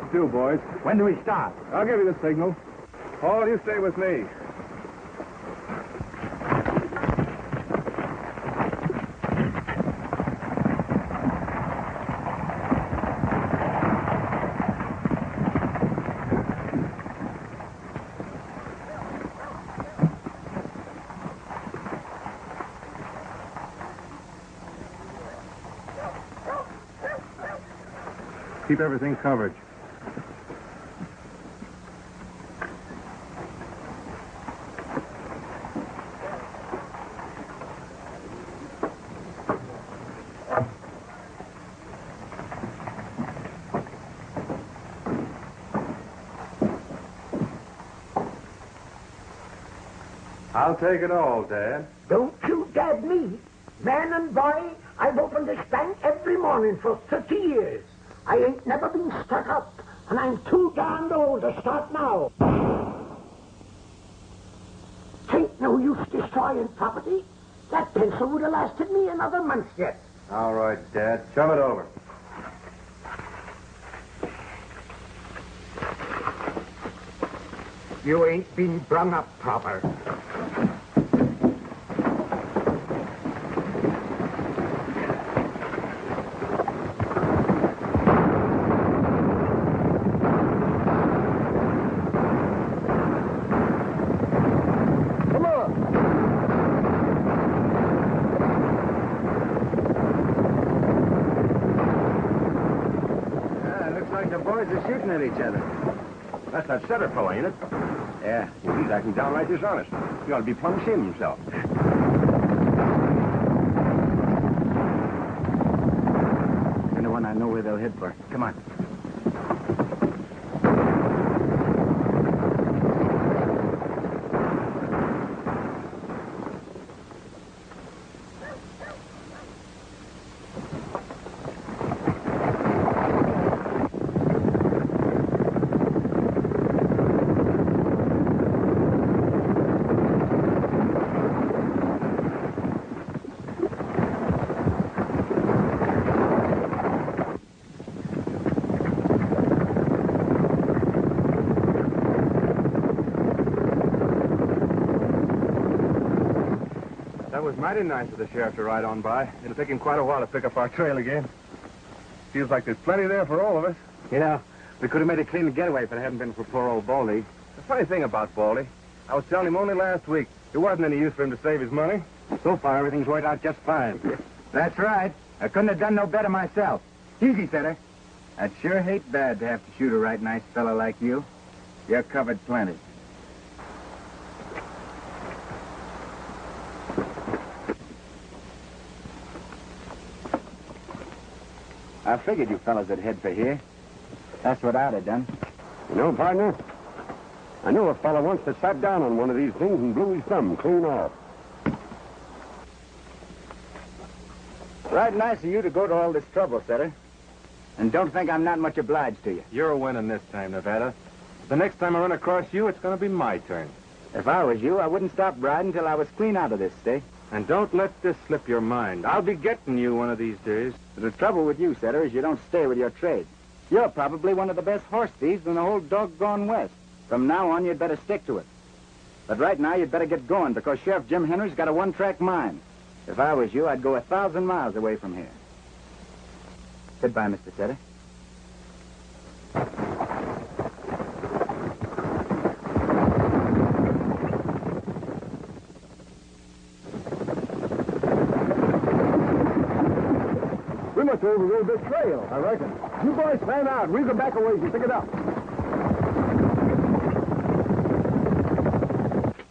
What's due, boys? When do we start? I'll give you the signal. Paul, you stay with me. Keep everything covered. I'll take it all, Dad. Don't you dab me. Man and boy, I've opened this bank every morning for 30 years. I ain't never been stuck up, and I'm too darned old to start now. Ain't no use destroying property. That pencil would have lasted me another month yet. All right, Dad. Shove it over. You ain't been brung up proper. Shooting at each other. That's that setter fellow, ain't it? Yeah. Well, he's acting downright dishonest. He ought to be plumb ashamed of himself. You're the one I know where they'll head for. Come on. That was mighty nice of the sheriff to ride on by. It'll take him quite a while to pick up our trail again. Feels like there's plenty there for all of us. Yeah, we could have made a clean getaway if it hadn't been for poor old Baldy. The funny thing about Baldy, I was telling him only last week, there wasn't any use for him to save his money. So far, everything's worked out just fine. That's right. I couldn't have done no better myself. Easy, Setter. I'd sure hate bad to have to shoot a right nice fella like you. You're covered plenty. I figured you fellas would head for here. That's what I'd have done. You know, partner, I knew a fella once that sat down on one of these things and blew his thumb clean off. Right nice of you to go to all this trouble, Setter. And don't think I'm not much obliged to you. You're winning this time, Nevada. The next time I run across you, it's going to be my turn. If I was you, I wouldn't stop riding till I was clean out of this state. And don't let this slip your mind. I'll be getting you one of these days. The trouble with you, Setter, is you don't stay with your trade. You're probably one of the best horse thieves in the whole doggone West. From now on, you'd better stick to it. But right now, you'd better get going, because Sheriff Jim Henry's got a one-track mind. If I was you, I'd go 1,000 miles away from here. Goodbye, Mr. Setter. We must overrode this trail, I reckon. You boys fan out. We'll go back a ways and pick it up.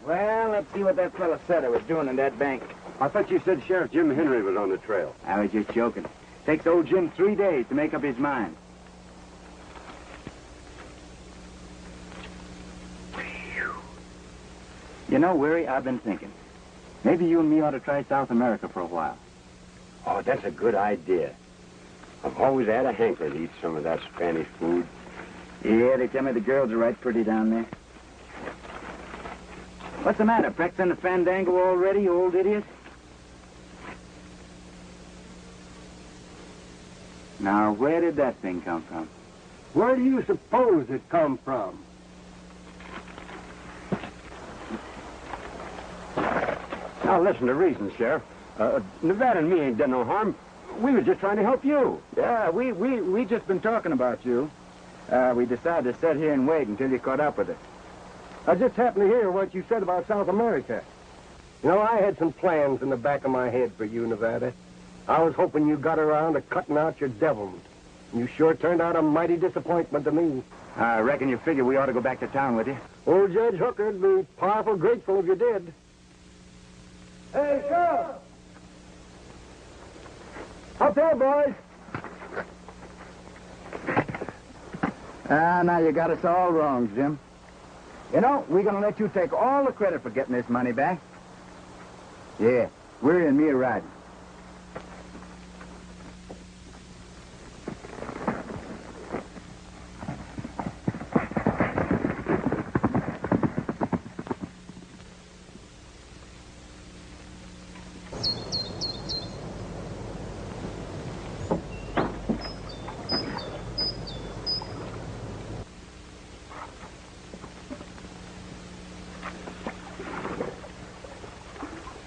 Well, let's see what that fellow Setter was doing in that bank. I thought you said Sheriff Jim Henry was on the trail. I was just joking. Takes old Jim 3 days to make up his mind. You know, Weary, I've been thinking. Maybe you and me ought to try South America for a while. Oh, that's a good idea. I've always had a hankering to eat some of that Spanish food. Yeah, they tell me the girls are right pretty down there. What's the matter? Practicing the fandango already, you old idiot? Now, where did that thing come from? Where do you suppose it come from? Now, listen to reason, Sheriff. Nevada and me ain't done no harm. We was just trying to help you. Yeah, we just been talking about you. We decided to sit here and wait until you caught up with us. I just happened to hear what you said about South America. You know, I had some plans in the back of my head for you, Nevada. I was hoping you got around to cutting out your devils. You sure turned out a mighty disappointment to me. I reckon you figure we ought to go back to town with you. Old Judge Hooker'd be powerful grateful if you did. Hey, Sheriff! Up there, boys! Now you got us all wrong, Jim. You know, we're going to let you take all the credit for getting this money back. Yeah, Weary and me are riding.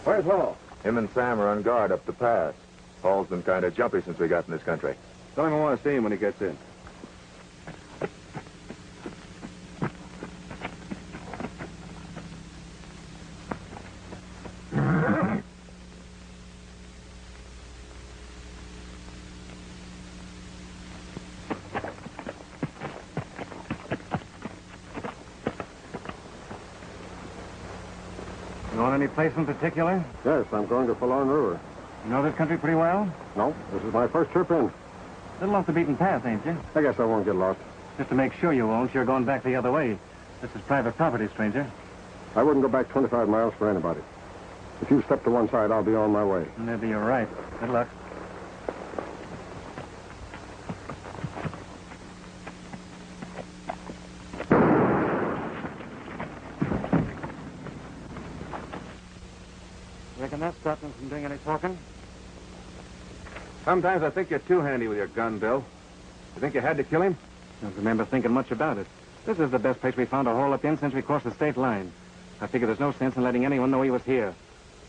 Where's Hall? Him and Sam are on guard up the pass. Hall's been kind of jumpy since we got in this country. Tell him I want to see him when he gets in. You want any place in particular? Yes, I'm going to Forlorn River. You know this country pretty well? No, this is my first trip in. A little off the beaten path, ain't you? I guess I won't get lost. Just to make sure you won't, you're going back the other way. This is private property, stranger. I wouldn't go back 25 miles for anybody. If you step to one side, I'll be on my way. Maybe you're right. Good luck. Reckon that stopped him from doing any talking? Sometimes I think you're too handy with your gun, Bill. You think you had to kill him? Don't remember thinking much about it. This is the best place we found a hole up in since we crossed the state line. I figure there's no sense in letting anyone know he was here.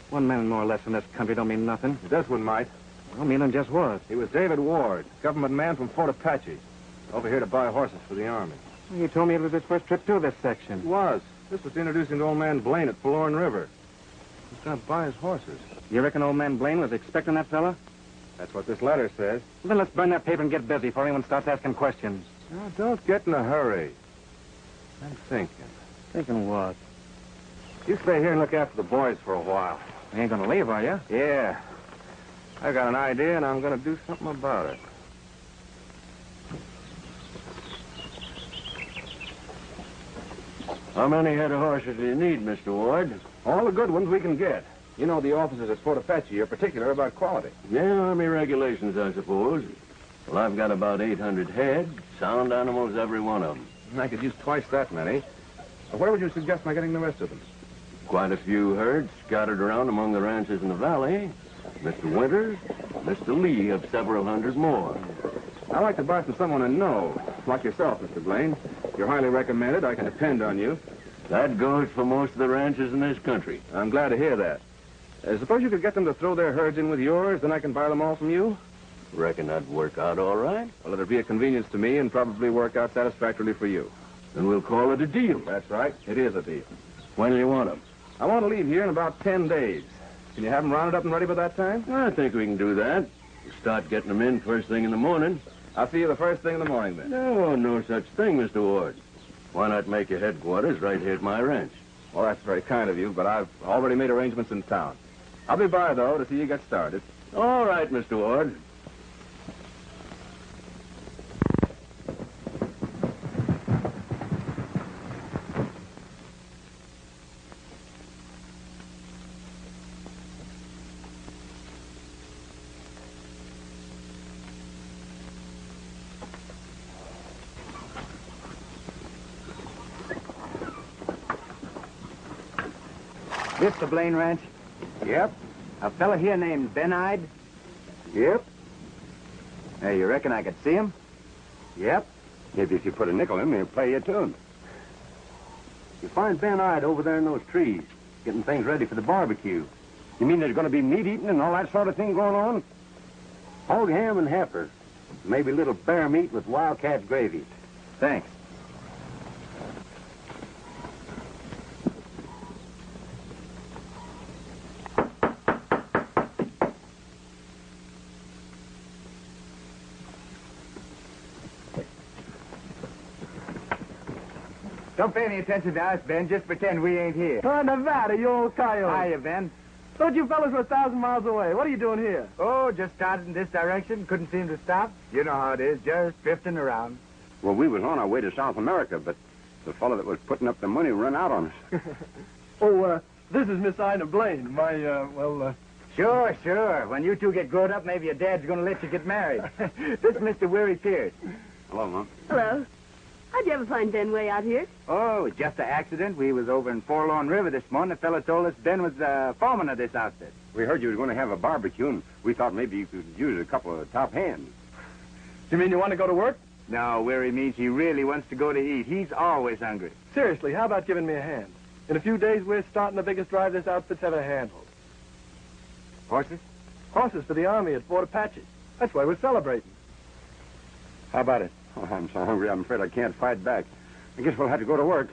One man more or less in this country don't mean nothing. This one might. Well, meaning just what? He was David Ward, government man from Fort Apache. Over here to buy horses for the Army. Well, you told me it was his first trip through this section. It was. This was to introduce him to old man Blaine at Forlorn River. He's going to buy his horses. You reckon old man Blaine was expecting that fella? That's what this letter says. Well, then let's burn that paper and get busy before anyone starts asking questions. Now, don't get in a hurry. I'm thinking. Thinking what? You stay here and look after the boys for a while. You ain't gonna leave, are you? Yeah. I got an idea, and I'm going to do something about it. How many head of horses do you need, Mr. Ward? All the good ones we can get. You know the officers at Fort Apache are particular about quality. Yeah, Army regulations, I suppose. Well, I've got about 800 head. Sound animals, every one of them. I could use twice that many. Where would you suggest my getting the rest of them? Quite a few herds scattered around among the ranches in the valley. Mr. Winters, Mr. Lee have several hundred more. I like to buy from someone I know, like yourself, Mr. Blaine. You're highly recommended. I can depend on you. That goes for most of the ranches in this country. I'm glad to hear that. Suppose you could get them to throw their herds in with yours, then I can buy them all from you? Reckon that'd work out all right? Well, it'll be a convenience to me and probably work out satisfactorily for you. Then we'll call it a deal. That's right. It is a deal. When do you want them? I want to leave here in about 10 days. Can you have them rounded up and ready by that time? I think we can do that. We'll start getting them in first thing in the morning. I'll see you the first thing in the morning, then. No such thing, Mr. Ward. Why not make your headquarters right here at my ranch? Well, that's very kind of you, but I've already made arrangements in town. I'll be by, though, to see you get started. All right, Mr. Ward. This the Blaine Ranch? Yep. A fella here named Ben-Eyed? Yep. Hey, you reckon I could see him? Yep. Maybe if you put a nickel in, they'll play you a tune. You find Ben Ide over there in those trees, getting things ready for the barbecue. You mean there's going to be meat eating and all that sort of thing going on? Hog ham and heifer. Maybe a little bear meat with wildcat gravy. Thanks. Don't pay any attention to us, Ben. Just pretend we ain't here. Oh, Nevada, you old coyote. Hiya, Ben. Thought you fellas were 1,000 miles away. What are you doing here? Oh, just started in this direction. Couldn't seem to stop. You know how it is, just drifting around. Well, we was on our way to South America, but the fellow that was putting up the money ran out on us. This is Miss Ina Blaine. My, Sure, sure. When you two get grown up, maybe your dad's going to let you get married. This is Mr. Weary Pierce. Hello, Mom. Hello. How'd you ever find Ben way out here? Oh, just an accident. We was over in Forlorn River this morning. The fellow told us Ben was the foreman of this outfit. We heard you were going to have a barbecue, and we thought maybe you could use a couple of top hands. you mean you want to go to work? No, Weary means he really wants to go to eat. He's always hungry. Seriously, how about giving me a hand? In a few days, we're starting the biggest drive this outfit's ever handled. Horses? Horses for the Army at Fort Apache. That's why we're celebrating. How about it? Oh, I'm so hungry, I'm afraid I can't fight back. I guess we'll have to go to work.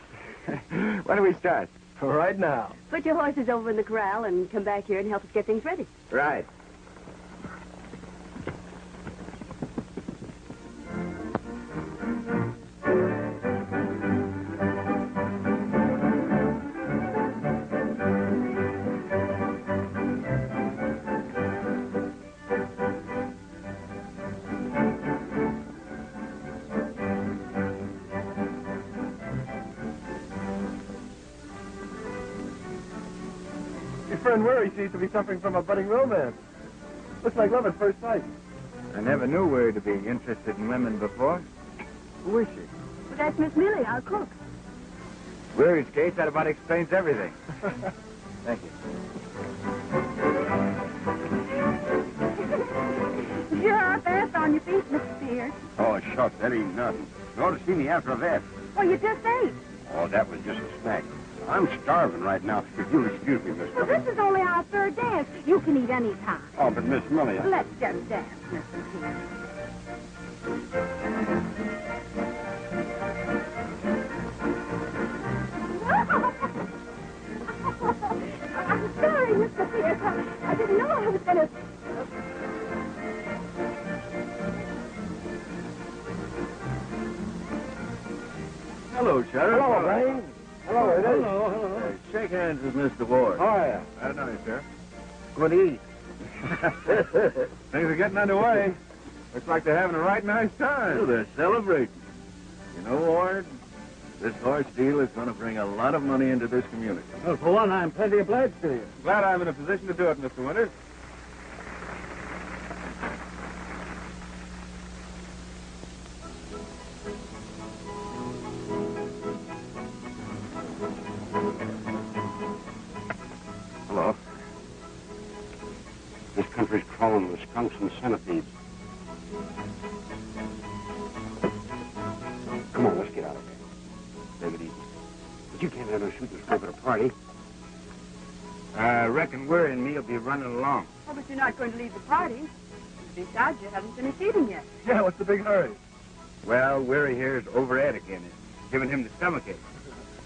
When do we start? Right now. Put your horses over in the corral and come back here and help us get things ready. Right. Your friend Weary seems to be suffering from a budding romance. Looks like love at first sight. I never knew Weary to be interested in women before. Who is she? Well, that's Miss Millie, our cook. Weary's case, that about explains everything. Thank you. You're out fast on your feet, Mr. Pierce. Oh, shucks, that ain't nothing. You ought to see me after that. Well, you just ate. Oh, that was just a snack. I'm starving right now. If you'll excuse me, Miss Well, Millie. this is only our third dance. You can eat any time. Oh, but Miss Millie, Let's just dance, Mr. Pierce. I'm sorry, Mr. Pierce. I didn't know I was going to... Hello, Sheriff. Hello, Blaine. Hello, it is. Hello. Shake hands with Mr. Ward. Oh, yeah. I don't know you, Sheriff. Good to eat. Things are getting underway. Looks like they're having a right nice time. Oh, they're celebrating. You know, Ward, this horse deal is going to bring a lot of money into this community. Well, for one, I'm plenty obliged to you. Glad I'm in a position to do it, Mr. Winters. hello. This country's crawling with skunks and centipedes. Come on, let's get out of here. Take it easy. But you can't have no shooting scope at a party. I reckon Weary and me will be running along. Oh, but you're not going to leave the party. Besides, you haven't finished eating yet. Yeah, what's the big hurry? Well, Weary here is overed again. It's giving him the stomachache.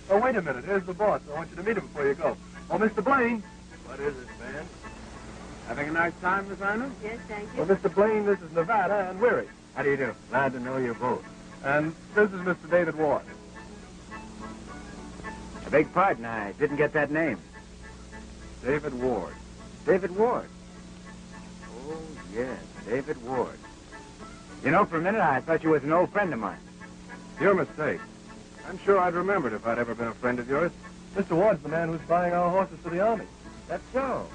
Oh, wait a minute. Here's the boss. I want you to meet him before you go. Oh, Mr. Blaine. What is it, man? Having a nice time, Miss Ina? Yes, thank you. Well, Mr. Blaine, this is Nevada and Weary. How do you do? Glad to know you both. And this is Mr. David Ward. I beg pardon, I didn't get that name. David Ward. David Ward. Oh, yes, David Ward. You know, for a minute, I thought you was an old friend of mine. Your mistake. I'm sure I'd remembered if I'd ever been a friend of yours. Mr. Ward's the man who's buying our horses for the Army. That's so.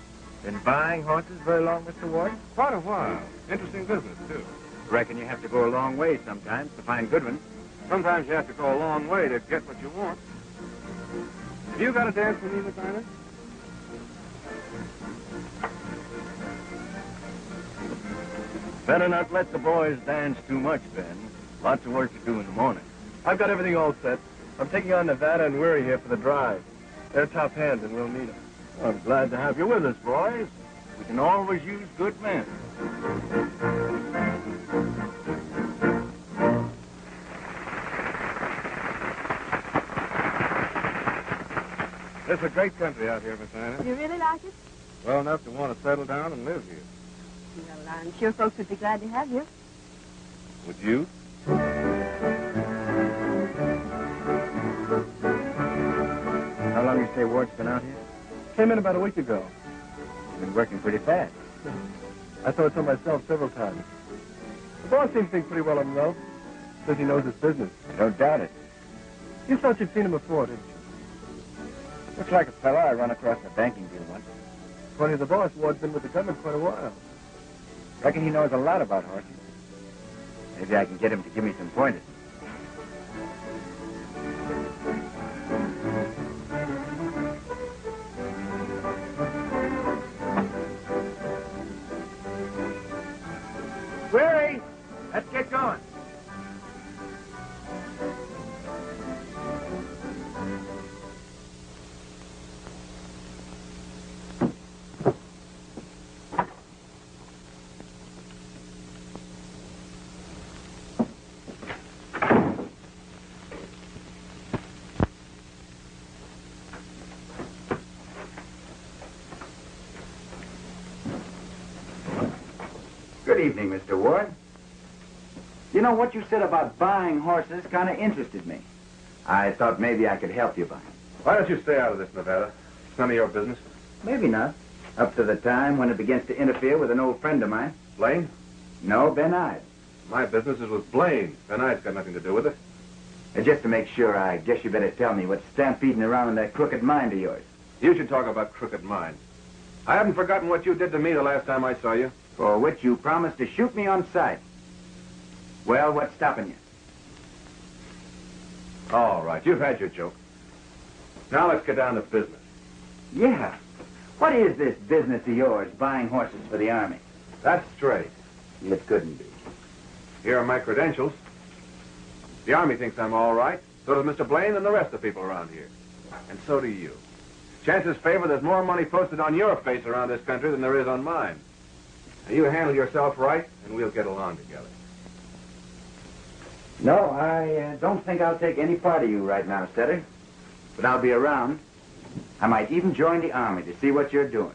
Been buying horses very long, Mr. Ward? Quite a while. Interesting business, too. Reckon you have to go a long way sometimes to find good ones. Sometimes you have to go a long way to get what you want. Have you got a dance with me, Miss Ina? Better not let the boys dance too much, Ben. Lots of work to do in the morning. I've got everything all set. I'm taking on Nevada and Weary here for the drive. They're top hands, and we'll need them. I'm glad to have you with us, boys. We can always use good men. It's a great country out here, Miss Anna. You really like it? Well enough to want to settle down and live here. Well, I'm sure folks would be glad to have you. Would you? How long you say Ward's been out here? Came in about a week ago. You've been working pretty fast. I saw it so myself several times. The boss seems to think pretty well of him, though. Says he knows his business. Don't doubt it. You thought you'd seen him before, didn't you? Looks like a fellow I run across in a banking deal once. According to the boss, Ward's been with the government quite a while. Reckon he knows a lot about horses. Maybe I can get him to give me some pointers. Weary, let's get going. Good evening, Mr. Ward. You know, what you said about buying horses kind of interested me. I thought maybe I could help you buy them. Why don't you stay out of this, Nevada? It's none of your business. Maybe not. Up to the time when it begins to interfere with an old friend of mine. Blaine? No, Ben Ives. My business is with Blaine. Ben Ives got nothing to do with it. Just to make sure, I guess you better tell me what's stampeding around in that crooked mind of yours. You should talk about crooked minds. I haven't forgotten what you did to me the last time I saw you. For which you promised to shoot me on sight. Well, what's stopping you? All right, you've had your joke. Now let's get down to business. Yeah. What is this business of yours, buying horses for the Army? That's straight. It couldn't be. Here are my credentials. The Army thinks I'm all right. So does Mr. Blaine and the rest of the people around here. And so do you. Chances favor there's more money posted on your face around this country than there is on mine. Now, you handle yourself right, and we'll get along together. No, I don't think I'll take any part of you right now, Setter. But I'll be around. I might even join the Army to see what you're doing.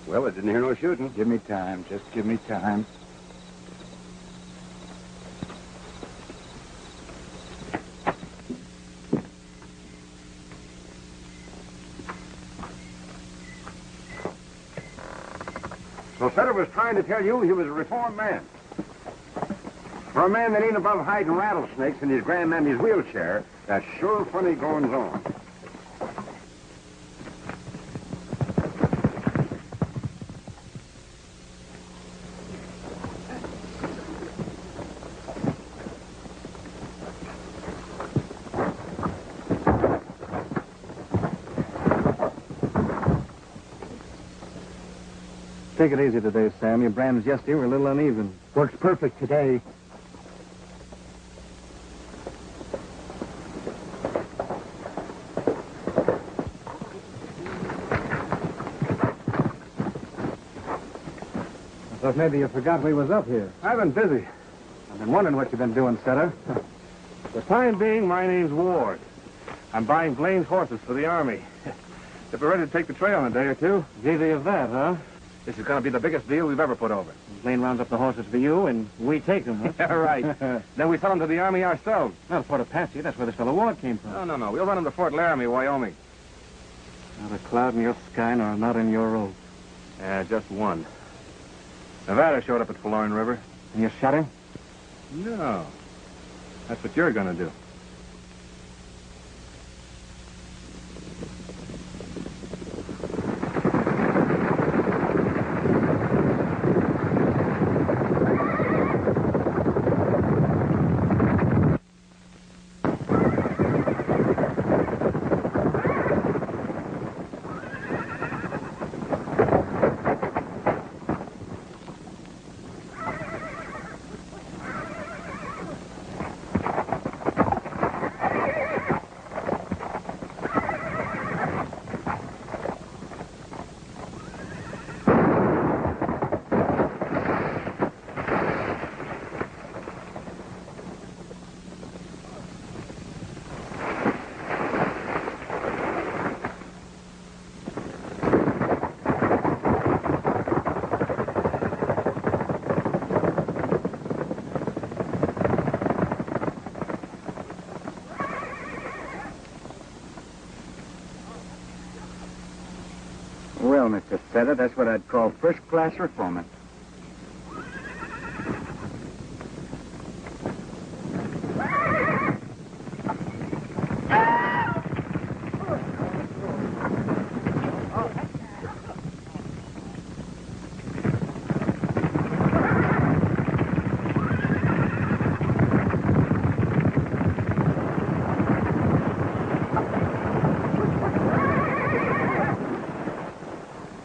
Well, I didn't hear no shooting. Give me time. Just give me time. So Sutter was trying to tell you he was a reformed man. For a man that ain't above hiding rattlesnakes in his grandmammy's wheelchair, that's sure funny goings on. Take it easy today, Sam. Your brands yesterday were a little uneven. Works perfect today. I thought maybe you forgot we was up here. I've been busy. I've been wondering what you've been doing, Setter. For the time being, my name's Ward. I'm buying Blaine's horses for the Army. If we're ready to take the trail in a day or two. Easy of that, huh? This is going to be the biggest deal we've ever put over. Blaine rounds up the horses for you, and we take them, huh? Yeah, right. Then we sell them to the Army ourselves. Well, Fort Apache, that's where this fellow Ward came from. No. We'll run them to Fort Laramie, Wyoming. Not a cloud in your sky, nor a knot in your road. Yeah, just one. Nevada showed up at Forlorn River. And you shot him? No. That's what you're going to do. Feather, that's what I'd call first-class reforming.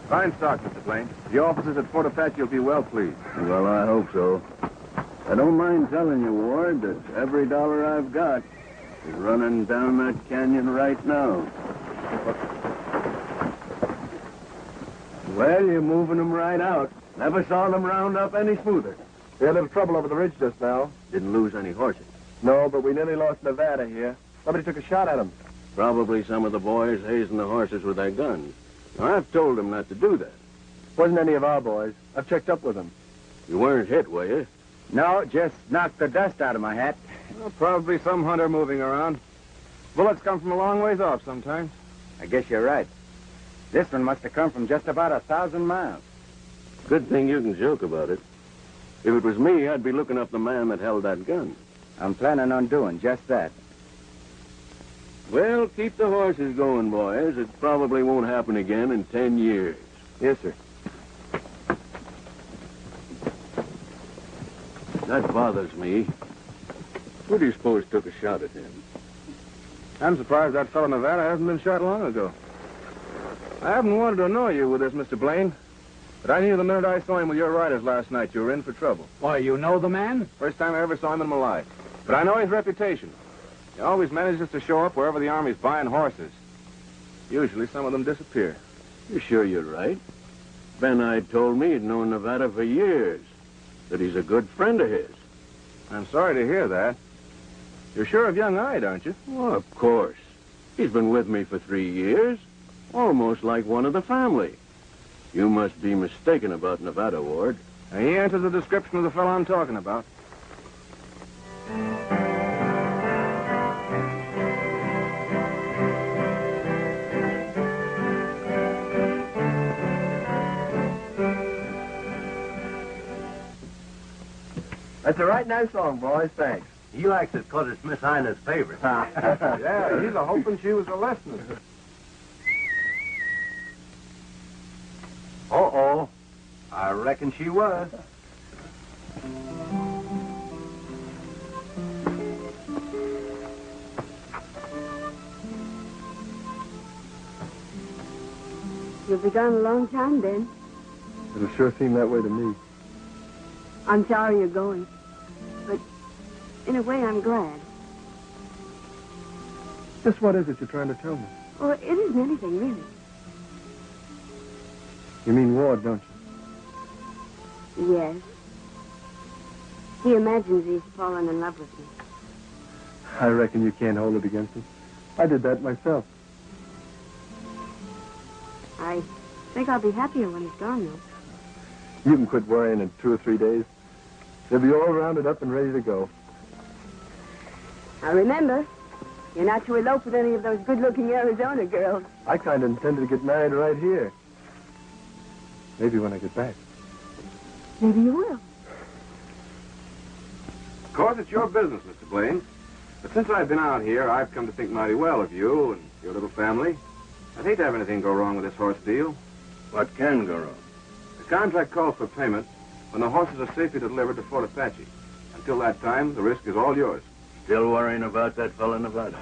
Fine stock, Mr. Blaine. The officers at Fort Apache will be well pleased. Well, I hope so. I don't mind telling you, Ward, that every dollar I've got is running down that canyon right now. Well, you're moving them right out. Never saw them round up any smoother. We had a little trouble over the ridge just now. Didn't lose any horses. No, but we nearly lost Nevada here. Somebody took a shot at him. Probably some of the boys hazing the horses with their guns. Now, I've told them not to do that. Wasn't any of our boys. I've checked up with them. You weren't hit, were you? No, just knocked the dust out of my hat. Well, probably some hunter moving around. Bullets come from a long ways off sometimes. I guess you're right. This one must have come from just about 1,000 miles. Good thing you can joke about it. If it was me, I'd be looking up the man that held that gun. I'm planning on doing just that. Well, keep the horses going, boys. It probably won't happen again in 10 years. Yes, sir. That bothers me. Who do you suppose took a shot at him? I'm surprised that fellow Nevada hasn't been shot long ago. I haven't wanted to annoy you with this, Mr. Blaine, but I knew the minute I saw him with your riders last night you were in for trouble. Why, you know the man? First time I ever saw him in my life. But I know his reputation. He always manages to show up wherever the Army's buying horses. Usually some of them disappear. You sure you're right? Ben Hyde told me he'd known Nevada for years, that he's a good friend of his. I'm sorry to hear that. You're sure of young Hyde, aren't you? Well, of course. He's been with me for 3 years, almost like one of the family. You must be mistaken about Nevada, Ward. Now, he answers the description of the fellow I'm talking about. That's a right nice song, boys. Thanks. He likes it because it's Miss Ina's favorite. Yeah, he's a hoping she was a listener. Uh-oh. I reckon she was. You'll be gone a long time, Ben. It'll sure seem that way to me. I'm sorry you're going. But in a way, I'm glad. Just what is it you're trying to tell me? Well, it isn't anything, really. You mean Ward, don't you? Yes. He imagines he's fallen in love with me. I reckon you can't hold it against him. I did that myself. I think I'll be happier when he's gone, though. You can quit worrying in 2 or 3 days. They'll be all rounded up and ready to go. Now, remember, you're not to elope with any of those good-looking Arizona girls. I kind of intended to get married right here. Maybe when I get back. Maybe you will. Of course, it's your business, Mr. Blaine. But since I've been out here, I've come to think mighty well of you and your little family. I'd hate to have anything go wrong with this horse deal. What can go wrong? The contract calls for payment when the horses are safely delivered to Fort Apache. Until that time, the risk is all yours. Still worrying about that fellow Nevada?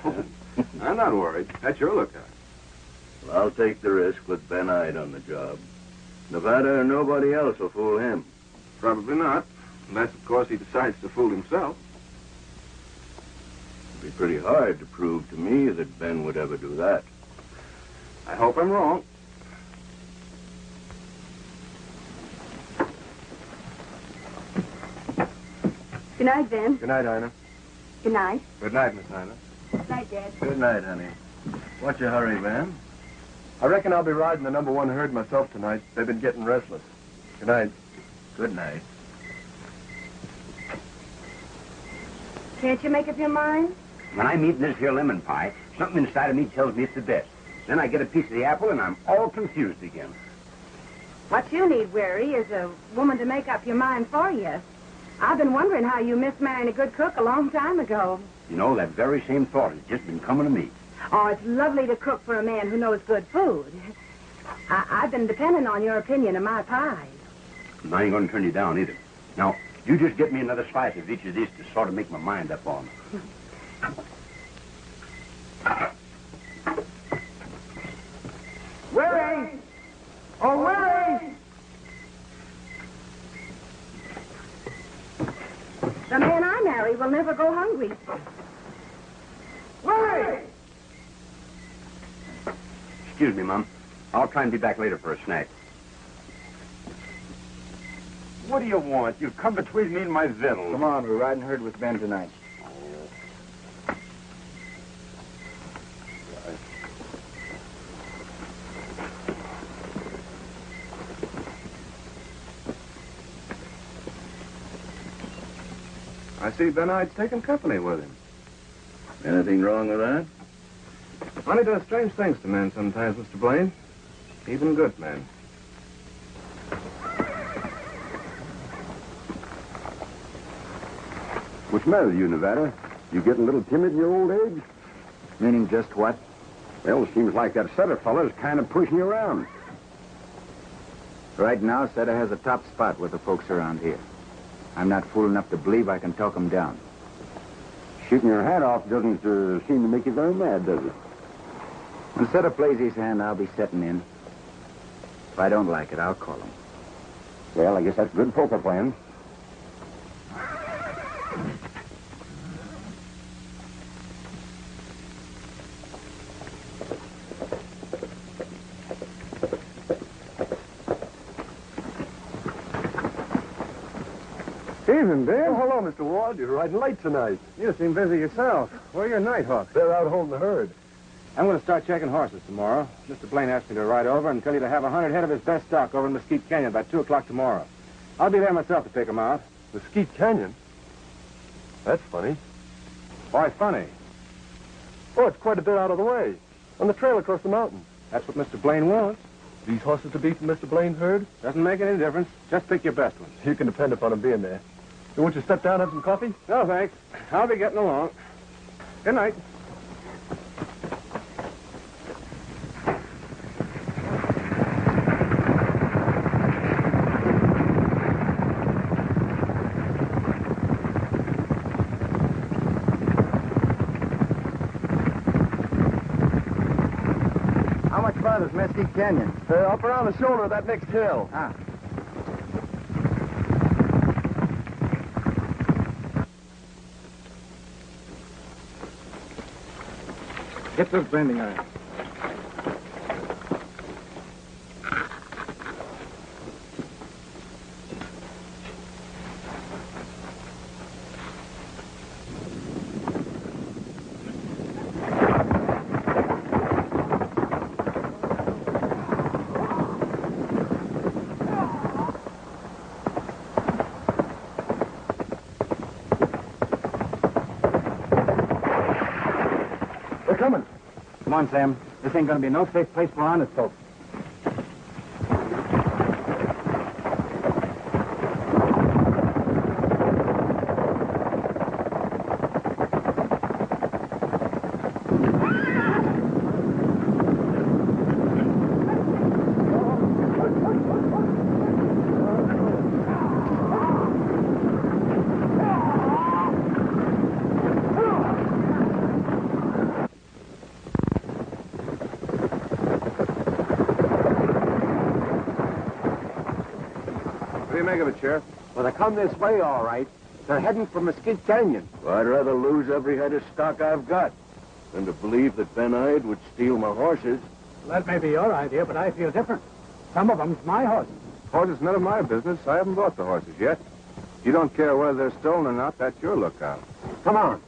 I'm not worried. That's your lookout. Well, I'll take the risk with Ben Hyde on the job. Nevada or nobody else will fool him. Probably not. Unless, of course, he decides to fool himself. It'd be pretty hard to prove to me that Ben would ever do that. I hope I'm wrong. Good night, Ben. Good night, Ina. Good night. Good night, Miss Ina. Good night, Dad. Good night, honey. What's your hurry, Ben? I reckon I'll be riding the #1 herd myself tonight. They've been getting restless. Good night. Good night. Can't you make up your mind? When I'm eating this here lemon pie, something inside of me tells me it's the best. Then I get a piece of the apple, and I'm all confused again. What you need, Weary, is a woman to make up your mind for you. I've been wondering how you missed marrying a good cook a long time ago. You know, that very same thought has just been coming to me. Oh, it's lovely to cook for a man who knows good food. I've been depending on your opinion of my pies. And I ain't going to turn you down either. Now, you just get me another slice of each of these to sort of make my mind up on. Weary! Oh, Weary! The man I marry will never go hungry. Weary! Excuse me, Mom. I'll try and be back later for a snack. What do you want? You've come between me and my victuals. Come on, we're riding herd with Ben tonight. I see Ben Hyde's taking company with him. Anything wrong with that? Money does strange things to men sometimes, Mr. Blaine. Even good men. What's the matter with you, Nevada? You getting a little timid in your old age? Meaning just what? Well, it seems like that Sutter fella's kind of pushing you around. Right now, Sutter has a top spot with the folks around here. I'm not fool enough to believe I can talk him down. Shooting your hat off doesn't seem to make you very mad, does it? When Sutter plays his hand, I'll be setting in. If I don't like it, I'll call him. Well, I guess that's a good poker plan. Evening, Ben. Oh, hello, Mr. Ward. You're riding late tonight. You seem busy yourself. Where are your night hawks? They're out holding the herd. I'm going to start checking horses tomorrow. Mr. Blaine asked me to ride over and tell you to have 100 head of his best stock over in Mesquite Canyon by 2 o'clock tomorrow. I'll be there myself to pick them out. Mesquite Canyon? That's funny. Why, funny? Oh, it's quite a bit out of the way. On the trail across the mountains. That's what Mr. Blaine wants. These horses to beat from Mr. Blaine's herd? Doesn't make any difference. Just pick your best ones. You can depend upon them being there. You want you to step down and have some coffee? No, thanks. I'll be getting along. Good night. How much farther is Mesquite Canyon? Up around the shoulder of that next hill. Ah. Get those branding irons. They're coming. Come on, Sam. This ain't going to be no safe place for honest folks. What do you make of it, Sheriff? Well, they come this way, all right. They're heading for Mesquite Canyon. Well, I'd rather lose every head of stock I've got than to believe that Ben Hyde would steal my horses. That may be your idea, but I feel different. Some of them's my horses. Horses, none of my business. I haven't bought the horses yet. You don't care whether they're stolen or not. That's your lookout. Come on.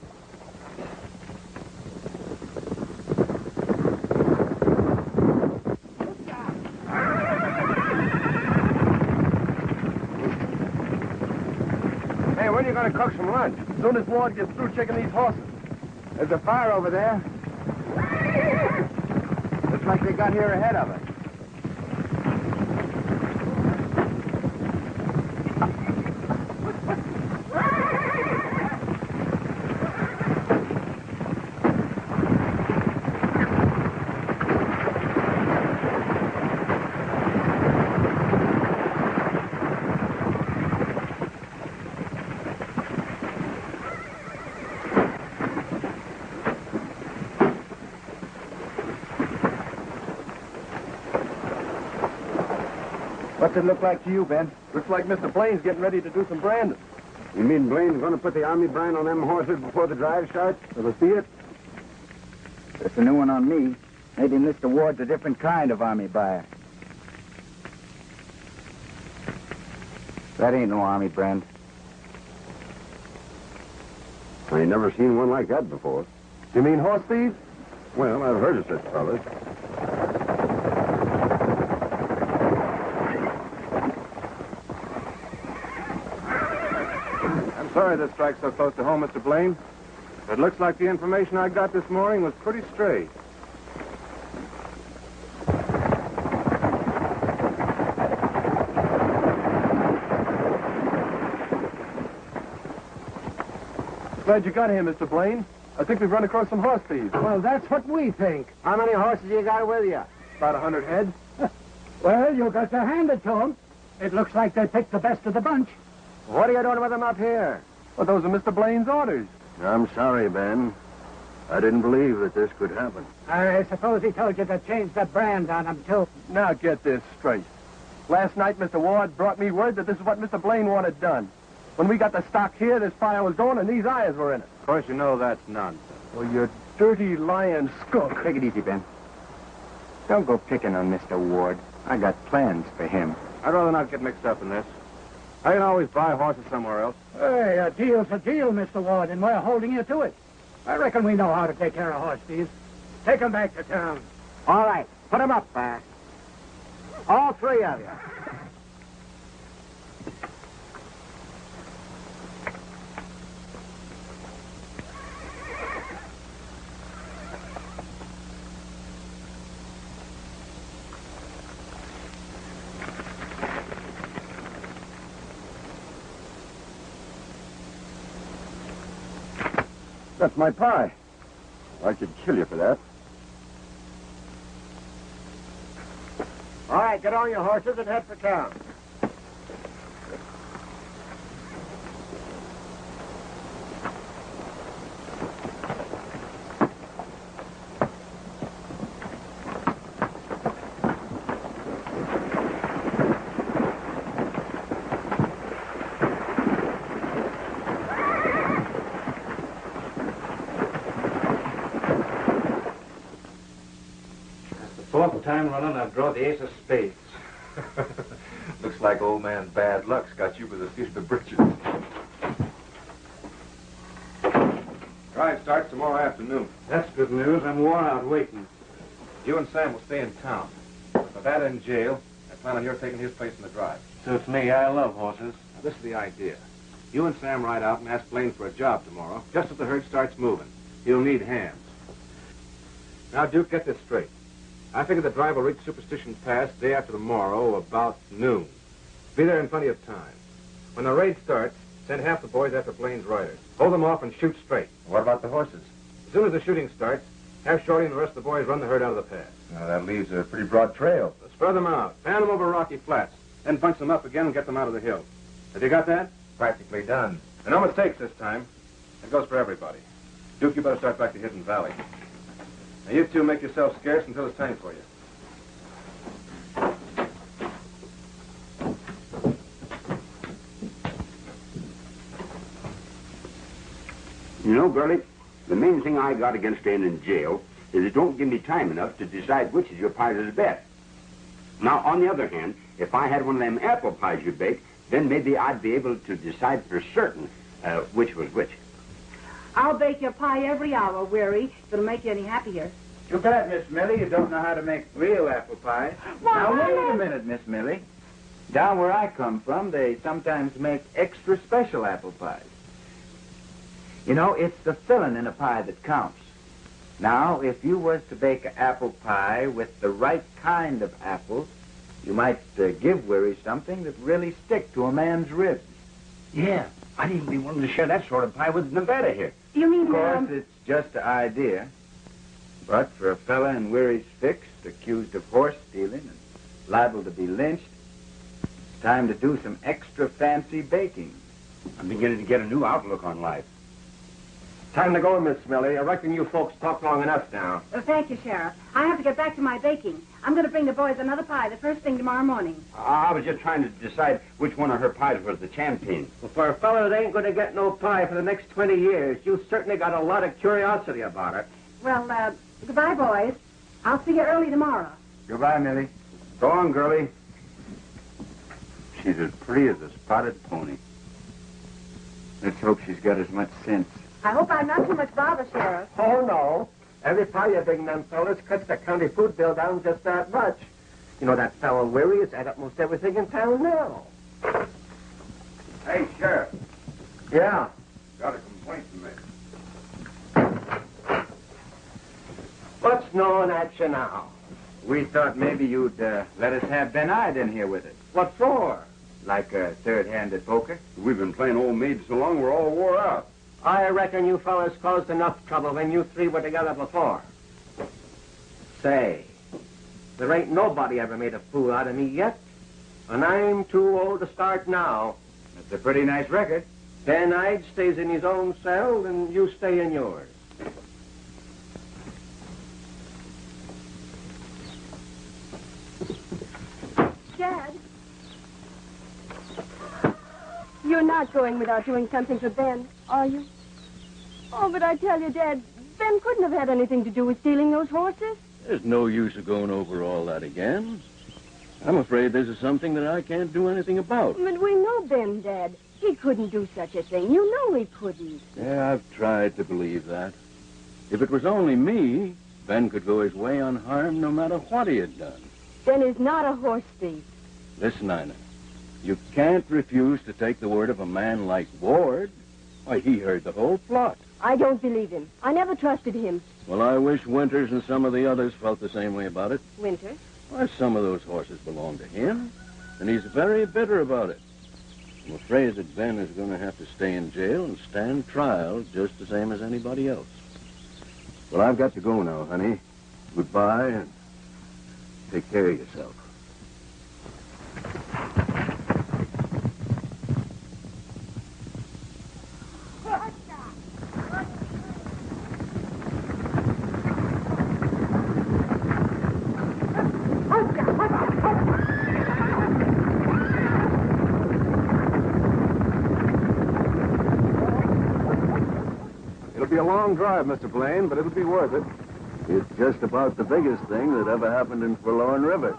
Hey, when are you going to cook some lunch? As soon as Ward gets through checking these horses. There's a fire over there. Looks like they got here ahead of us. What's it look like to you, Ben? Looks like Mr. Blaine's getting ready to do some branding. You mean Blaine's going to put the army brand on them horses before the drive starts? Let's see it. It's a new one on me. Maybe Mr. Ward's a different kind of army buyer. That ain't no army brand. I ain't never seen one like that before. You mean horse thieves? Well, I've heard of such fellas. I'm sorry this strike's so close to home, Mr. Blaine. But it looks like the information I got this morning was pretty straight. Glad you got here, Mr. Blaine. I think we've run across some horse thieves. Well, that's what we think. How many horses you got with you? About 100 head. Well, you got to hand it to them. It looks like they picked the best of the bunch. What are you doing with them up here? Well, those are Mr. Blaine's orders. I'm sorry, Ben. I didn't believe that this could happen. I suppose he told you to change the brand on them, too. Now get this straight. Last night, Mr. Ward brought me word that this is what Mr. Blaine wanted done. When we got the stock here, this fire was going and these eyes were in it. Of course, you know that's nonsense. Well, you dirty lying skunk. Take it easy, Ben. Don't go picking on Mr. Ward. I got plans for him. I'd rather not get mixed up in this. I can always buy horses somewhere else. Hey, a deal's a deal, Mr. Ward, and we're holding you to it. I reckon we know how to take care of horse thieves. Take them back to town. All right. Put them up, all three of you. That's my pie. I could kill you for that. All right, get on your horses and head for town. Fourth time running, I've drawn the ace of spades. Looks like old man Bad Luck's got you with a seat of the britches. Drive starts tomorrow afternoon. That's good news. I'm worn out waiting. You and Sam will stay in town. With Nevada in jail, I plan on your taking his place in the drive. Suits me. I love horses. Now, this is the idea. You and Sam ride out and ask Blaine for a job tomorrow, just as the herd starts moving. He'll need hands. Now, Duke, get this straight. I figure the drive will reach Superstition Pass day after tomorrow, about noon. Be there in plenty of time. When the raid starts, send half the boys after Blaine's riders. Hold them off and shoot straight. What about the horses? As soon as the shooting starts, have Shorty and the rest of the boys run the herd out of the pass. Now, that leaves a pretty broad trail. Spread them out. Fan them over rocky flats. Then bunch them up again and get them out of the hills. Have you got that? Practically done. And no mistakes this time. It goes for everybody. Duke, you better start back to Hidden Valley. Now, you two make yourselves scarce until it's time for you. You know, Burley, the main thing I got against staying in jail is it don't give me time enough to decide which of your pies is best. Now, on the other hand, if I had one of them apple pies you bake, then maybe I'd be able to decide for certain which was which. I'll bake your pie every hour, Weary, if it'll make you any happier. Too bad, Miss Millie. You don't know how to make real apple pie. Why, Now, wait Mama? a minute, Miss Millie. Down where I come from, they sometimes make extra special apple pies. You know, it's the filling in a pie that counts. Now, if you was to bake an apple pie with the right kind of apples, you might give Weary something that really stick to a man's ribs. Yeah, I'd even be willing to share that sort of pie with Nevada here. You mean, Of course, it's just an idea. But for a fella in Weary's fix, accused of horse stealing and liable to be lynched, it's time to do some extra fancy baking. I'm beginning to get a new outlook on life. Time to go, Miss Millie. I reckon you folks talked long enough now. Oh, thank you, Sheriff. I have to get back to my baking. I'm going to bring the boys another pie the first thing tomorrow morning. I was just trying to decide which one of her pies was the champion. Well, for a fellow that ain't going to get no pie for the next 20 years, you certainly got a lot of curiosity about it. Well, goodbye, boys. I'll see you early tomorrow. Goodbye, Millie. Go on, girlie. She's as pretty as a spotted pony. Let's hope she's got as much sense. I hope I'm not too much bother, Sheriff. Oh, no. Every pie you bring them fellas cuts the county food bill down just that much. You know, that fellow Weary has had up most everything in town now. Hey, Sheriff. Yeah. Got a complaint to make. What's gnawing at you now? We thought maybe you'd let us have Ben Ide in here with us. What for? Like a third-hand at poker. We've been playing old maid so long we're all wore out. I reckon you fellas caused enough trouble when you three were together before. Say, there ain't nobody ever made a fool out of me yet. And I'm too old to start now. That's a pretty nice record. Ben Ide stays in his own cell, and you stay in yours. Dad. You're not going without doing something for Ben, are you? Oh, but I tell you, Dad, Ben couldn't have had anything to do with stealing those horses. There's no use of going over all that again. I'm afraid this is something that I can't do anything about. But we know Ben, Dad. He couldn't do such a thing. You know he couldn't. Yeah, I've tried to believe that. If it was only me, Ben could go his way unharmed no matter what he had done. Ben is not a horse thief. Listen, Ina, you can't refuse to take the word of a man like Ward. Why, he heard the whole plot. I don't believe him. I never trusted him. Well, I wish Winters and some of the others felt the same way about it. Winters? Why, some of those horses belong to him, and he's very bitter about it. I'm afraid that Ben is going to have to stay in jail and stand trial just the same as anybody else. Well, I've got to go now, honey. Goodbye, and take care of yourself. It'll be a long drive, Mr. Blaine, but it'll be worth it. It's just about the biggest thing that ever happened in Forlorn River.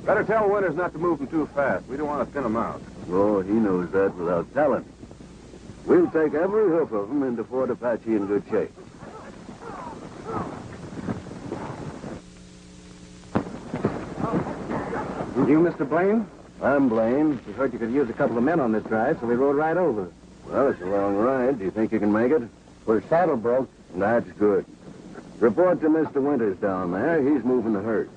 Better tell Winters not to move him too fast. We don't want to thin him out. Oh, he knows that without telling. We'll take every hoof of them into Fort Apache in good shape. You, Mr. Blaine? I'm Blaine. We heard you could use a couple of men on this drive, so we rode right over. Well, it's a long ride. Do you think you can make it? We're saddle broke. That's good. Report to Mr. Winters down there. He's moving the herd.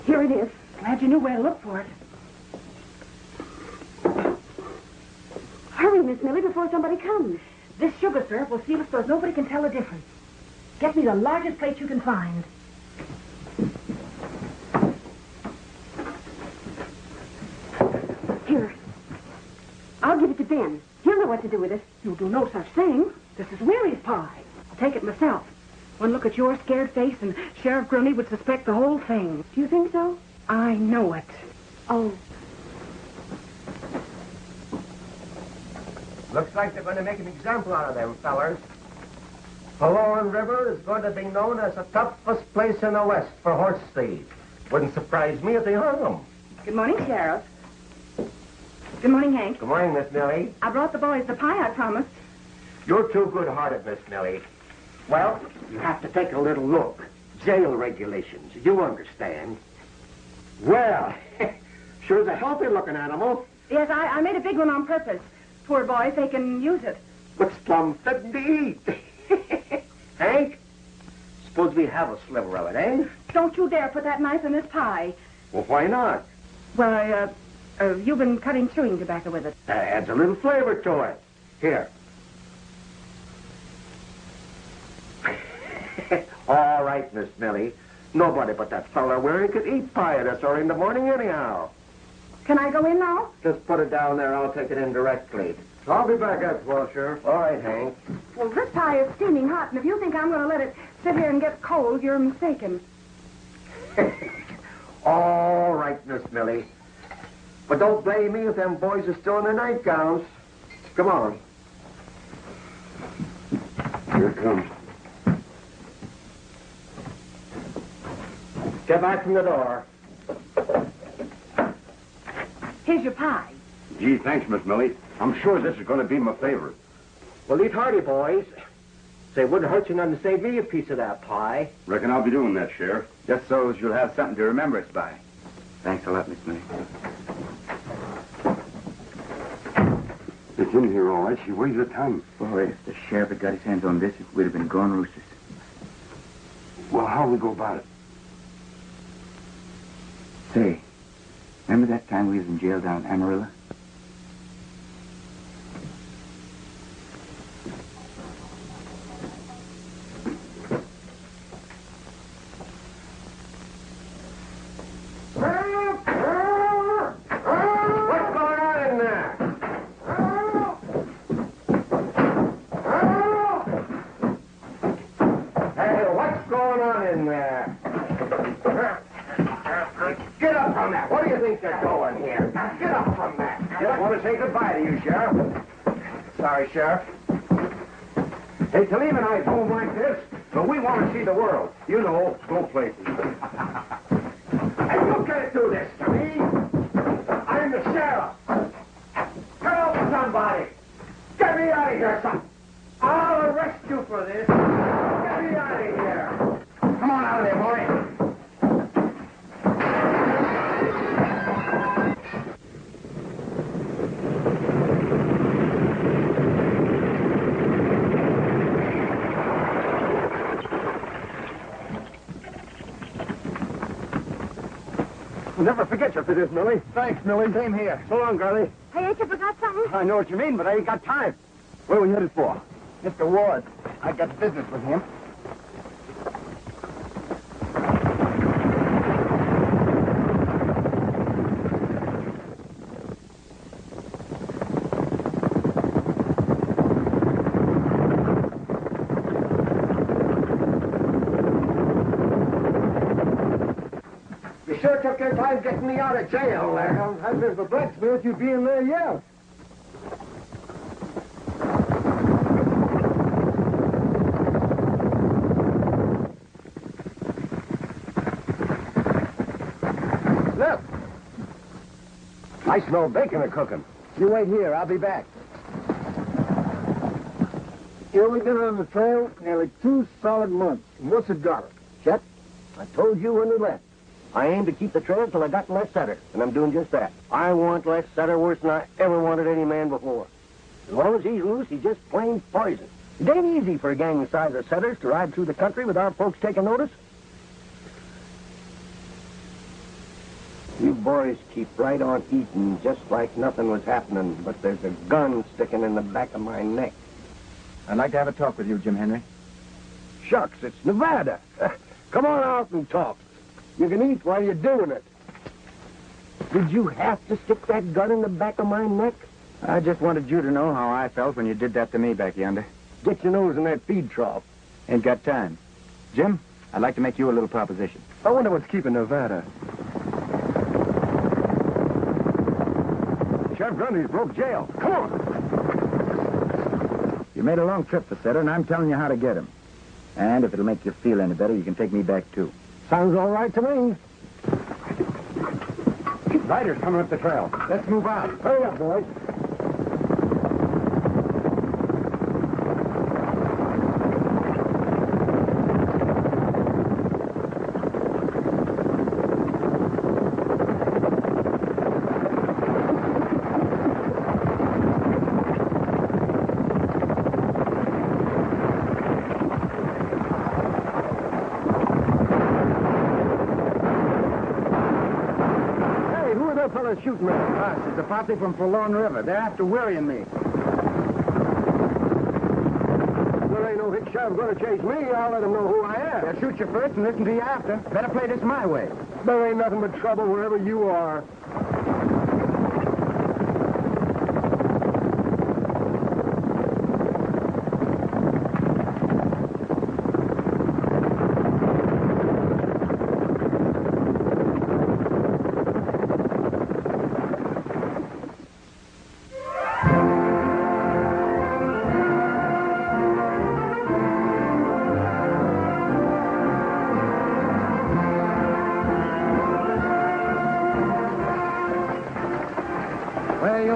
Here it is. Glad you knew where to look for it. Hurry, Miss Millie, before somebody comes. This sugar syrup will seal it so nobody can tell the difference. Get me the largest plate you can find. Here. I'll give it to Ben. He'll know what to do with it. You'll do no such thing. This is Weary's pie. I'll take it myself. One look at your scared face and Sheriff Grundy would suspect the whole thing. Do you think so? I know it. Oh. Looks like they're going to make an example out of them, fellers. Forlorn River is going to be known as the toughest place in the West for horse thieves. Wouldn't surprise me if they hung them. Good morning, Sheriff. Good morning, Hank. Good morning, Miss Millie. I brought the boys the pie I promised. You're too good-hearted, Miss Millie. Well, you have to take a little look. Jail regulations, you understand. Well, sure is a healthy-looking animal. Yes, I made a big one on purpose. Poor boys, they can use it. What's plum fitting to eat? Hank, suppose we have a sliver of it, eh? Don't you dare put that knife in this pie. Well, why not? Well, you've been cutting chewing tobacco with it. That adds a little flavor to it. Here. All right, Miss Millie. Nobody but that fella where he could eat pie at us or in the morning anyhow. Can I go in now? Just put it down there. I'll take it in directly. I'll be back after a while, Sheriff. All right, Hank. Well, this pie is steaming hot, and if you think I'm going to let it sit here and get cold, you're mistaken. All right, Miss Millie. But don't blame me if them boys are still in their nightgowns. Come on. Here it comes. Get back from the door. Here's your pie. Gee, thanks, Miss Millie. I'm sure this is going to be my favorite. Well, eat hearty, boys. Say, it wouldn't hurt you none to save me a piece of that pie. Reckon I'll be doing that, Sheriff. Just so as you'll have something to remember us by. Thanks a lot, Miss Millie. It's in here, all right. She weighs the ton. Boy, if the sheriff had got his hands on this, we'd have been gone roosters. Well, how'll we go about it? Say, remember that time we was in jail down in Amarillo? Sheriff. Hey, Talim and I home like this, but we want to see the world. You know, go places. Hey, you can't do this to me. I'm the sheriff. Help somebody. Get me out of here, son. I'll arrest you for this. Get me out of here. Come on out of there, boy. Never forget you for this, Millie. Thanks, Millie. Same here. So long, girlie. Hey, ain't you forgot something? I know what you mean, but I ain't got time. Where were you headed for? Mr. Ward. I got business with him. You sure took your time getting me out of jail there. I've been perplexed with you being there yet. Look. I smell bacon a-cooking. You wait here. I'll be back. Here we've been on the trail nearly 2 solid months. And what's it got us? Chet, I told you when we left. I aim to keep the trail till I got Les Sutter, and I'm doing just that. I want Les Sutter worse than I ever wanted any man before. As long as he's loose, he's just plain poison. It ain't easy for a gang the size of Sutters to ride through the country without folks taking notice. You boys keep right on eating just like nothing was happening, but there's a gun sticking in the back of my neck. I'd like to have a talk with you, Jim Henry. Shucks, it's Nevada. Come on out and talk. You can eat while you're doing it. Did you have to stick that gun in the back of my neck? I just wanted you to know how I felt when you did that to me back yonder. Get your nose in that feed trough. Ain't got time. Jim, I'd like to make you a little proposition. I wonder what's keeping Nevada. Sheriff Grundy's broke jail. Come on. You made a long trip for Sutter, and I'm telling you how to get him. And if it'll make you feel any better, you can take me back, too. Sounds all right to me. Riders coming up the trail. Let's move on. Hurry up, boys. fellas shooting me? Us, it's a posse from Forlorn River. They're after worrying me. There ain't no hick shove going to chase me. I'll let them know who I am. They'll shoot you first and listen to you after. Better play this my way. There ain't nothing but trouble wherever you are.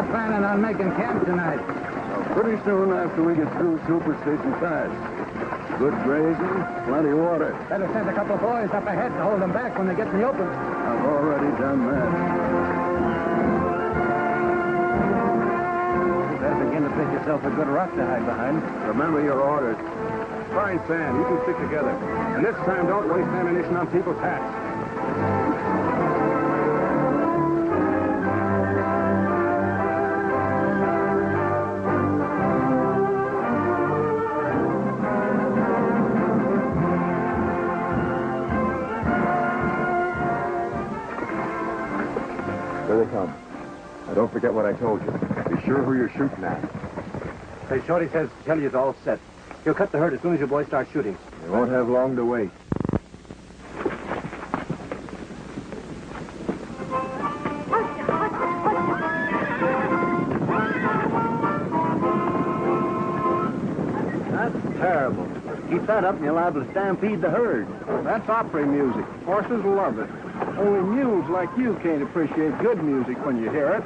Planning on making camp tonight? Pretty soon after we get through Superstition Pass. Good grazing, plenty of water. Better send a couple of boys up ahead to hold them back when they get in the open. I've already done that. You better begin to pick yourself a good rock to hide behind. Remember your orders. Fine, Sam. You can stick together. And this time, don't waste ammunition on people's hats. Here they come. Now, don't forget what I told you. Be sure who you're shooting at. Hey, Shorty says to tell you it's all set. He'll cut the herd as soon as your boys start shooting. You won't have long to wait. That's terrible. Keep that up and you're liable to stampede the herd. That's opera music. Horses love it. Only mules like you can't appreciate good music when you hear it.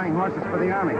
Horses for the army.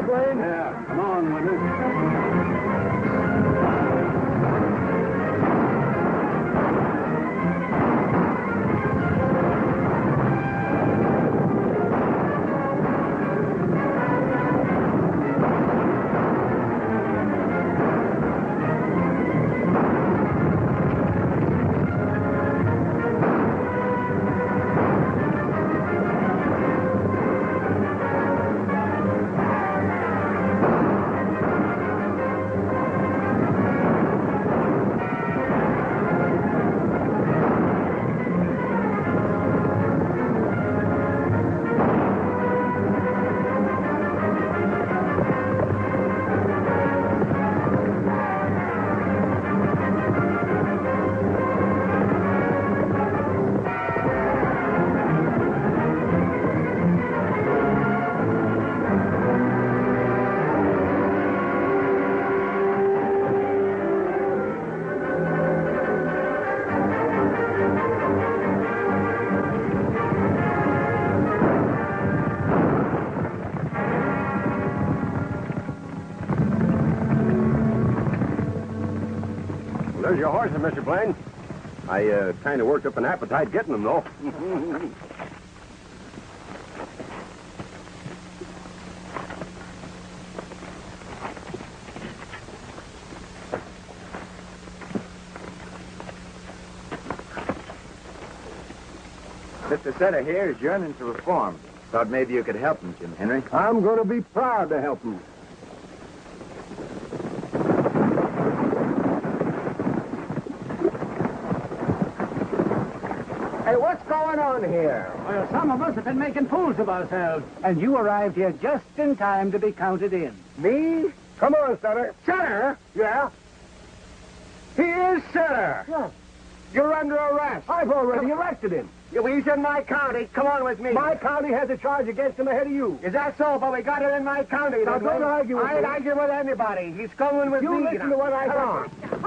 Blaine? Yeah, come on with it. There's your horses, Mr. Blaine. I kind of worked up an appetite getting them, though. Mr. Setter here is yearning to reform. Thought maybe you could help him, Jim Henry. I'm going to be proud to help him. Hey, what's going on here? Well, some of us have been making fools of ourselves, and you arrived here just in time to be counted in. Me? Come on, Setter. Setter? Yeah? He is Setter. Yeah. You're under arrest. I've already arrested him. He's in my county. Come on with me. My county has a charge against him ahead of you. Is that so? But we got it in my county. Now, don't argue with I ain't me. arguing with anybody. He's coming with me. You listen to what I Come say.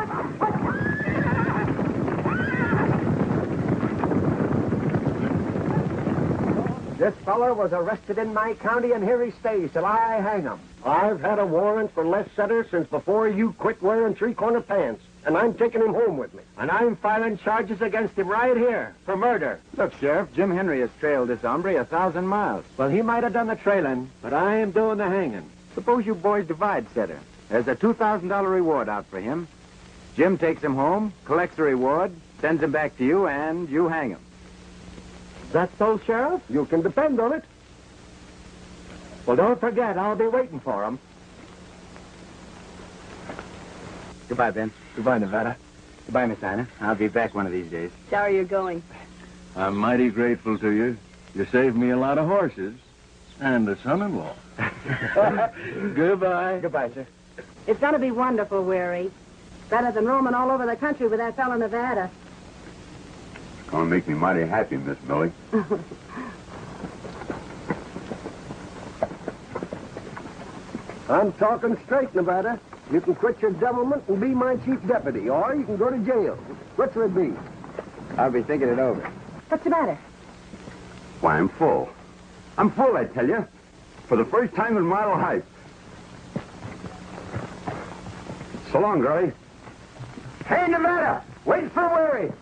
This feller was arrested in my county, and here he stays till I hang him. I've had a warrant for Les Setter since before you quit wearing three-corner pants, and I'm taking him home with me. And I'm filing charges against him right here for murder. Look, Sheriff, Jim Henry has trailed this hombre 1,000 miles. Well, he might have done the trailing, but I am doing the hanging. Suppose you boys divide Setter. There's a $2,000 reward out for him. Jim takes him home, collects the reward, sends him back to you, and you hang him. Is that so, Sheriff? You can depend on it. Well, don't forget, I'll be waiting for him. Goodbye, Ben. Goodbye, Nevada. Goodbye, Miss Anna. I'll be back one of these days. Sorry you're going. I'm mighty grateful to you. You saved me a lot of horses and a son-in-law. Goodbye. Goodbye, sir. It's going to be wonderful, Weary. Better than roaming all over the country with that fellow Nevada. It's going to make me mighty happy, Miss Millie. I'm talking straight, Nevada. You can quit your devilment and be my chief deputy, or you can go to jail. Which would it be? I'll be thinking it over. What's the matter? Why, I'm full. I'm full, I tell you. For the first time in my life. So long, girlie. Hey, Nevada, wait for Weary.